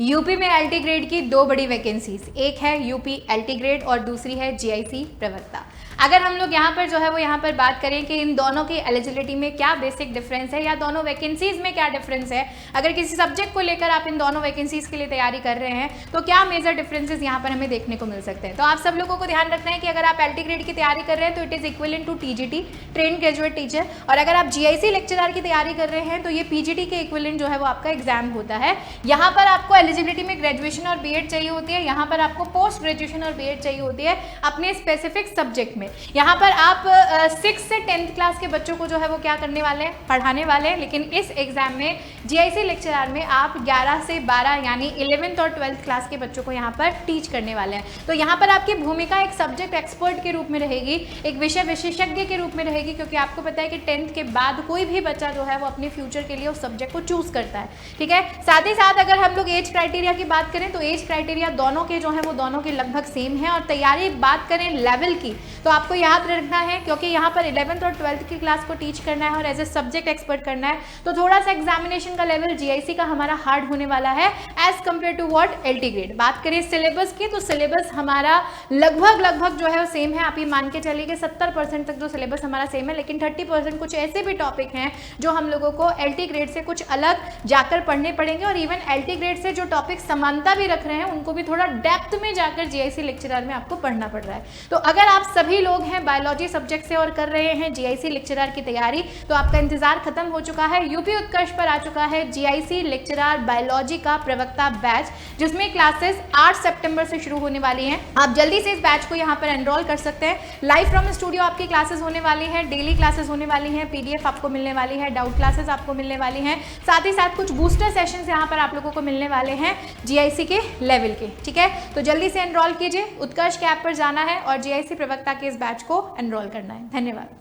UP में LT grade की दो बड़ी वैकेंसीज, एक है यूपी एलटी ग्रेड और दूसरी है जीआईसी प्रवक्ता। अगर हम लोग यहाँ पर जो है वो यहाँ पर बात करें कि इन दोनों की एलिजिबिलिटी में क्या बेसिक डिफरेंस है या दोनों वैकेंसीज में क्या डिफरेंस है, अगर किसी सब्जेक्ट को लेकर आप इन दोनों वैकेंसीज के लिए तैयारी कर रहे हैं तो क्या मेजर डिफरेंसेस यहाँ पर हमें देखने को मिल सकते हैं। तो आप सब लोगों को ध्यान रखना है कि अगर आप एलटी ग्रेड की तैयारी कर रहे हैं तो it is equivalent to TGT, train graduate teacher, और अगर आप जीआईसी लेक्चरर की तैयारी कर रहे हैं तो ये पीजीटी के इक्विवेलेंट जो है वो आपका एग्जाम होता है। यहाँ पर आपको एलिजिबिलिटी में ग्रेजुएशन और बीएड चाहिए होती है, यहाँ पर आपको पोस्ट ग्रेजुएशन और बीएड चाहिए होती है अपने स्पेसिफिक सब्जेक्ट में। यहाँ पर आप 6 से 10th क्लास के बच्चों को जो है वो क्या करने वाले हैं, पढ़ाने वाले हैं, लेकिन इस एग्जाम में जीआईसी लेक्चरर में आप 11 से 12 यानी 11th और 12th क्लास के बच्चों को यहाँ पर टीच करने वाले हैं। तो यहाँ पर आपकी भूमिका एक सब्जेक्ट एक्सपर्ट के रूप में रहेगी, एक विषय विशेषज्ञ के रूप में रहेगी, क्योंकि आपको पता है कि 10th के बाद कोई भी बच्चा जो है वो अपने फ्यूचर के लिए उस सब्जेक्ट को चूज करता है। ठीक है, साथ ही साथ अगर हम लोग एज क्राइटेरिया की बात करें तो एज क्राइटेरिया दोनों के जो है वो दोनों के लगभग सेम है। और तैयारी बात करें लेवल की तो आपको याद रखना है, क्योंकि यहाँ पर 11th और 12th की क्लास को टीच करना है और एज ए सब्जेक्ट एक्सपर्ट करना है, तो थोड़ा सा एग्जामिनेशन का लेवल जीआईसी का हमारा हार्ड होने वाला है as compare to what LT grade. बात करें सिलेबस की तो सिलेबस हमारा लगभग जो है वो सेम है। आप ये मान के चलिए कि 70% तक जो सिलेबस हमारा सेम है, लेकिन 30% कुछ ऐसे भी टॉपिक हैं जो हम लोगों को एलटी ग्रेड से कुछ अलग जाकर पढ़ने पड़ेंगे, और इवन एलटी ग्रेड से जो टॉपिक समानता भी रख रहे हैं उनको भी थोड़ा डेप्थ में जाकर जीआईसी लेक्चरर में आपको पढ़ना पड़ रहा है। तो अगर आप सभी लोग हैं बायोलॉजी सब्जेक्ट से और कर रहे हैं जीआईसी लेक्चरर की तैयारी, तो आपका इंतजार खत्म हो चुका है। यूपी उत्कर्ष पर आ चुका है जीआईसी लेक्चरर बायोलॉजी का प्रवक्ता बैच, जिसमें क्लासेस 8 सितंबर से शुरू होने वाली हैं। आप जल्दी से इस बैच को यहाँ पर एनरोल कर सकते हैं। लाइव फ्रॉम स्टूडियो आपकी क्लासेस होने वाली हैं, डेली क्लासेस होने वाली हैं, पीडीएफ आपको मिलने वाली है, डाउट क्लासेस आपको मिलने वाली हैं, साथ ही साथ कुछ बूस्टर सेशंस यहाँ पर आप लोगों को मिलने वाले हैं जीआईसी के लेवल के। ठीक है, तो जल्दी से एनरोल कीजिए, उत्कर्ष के ऐप पर जाना है और जीआईसी प्रवक्ता के इस बैच को एनरोल करना है। धन्यवाद।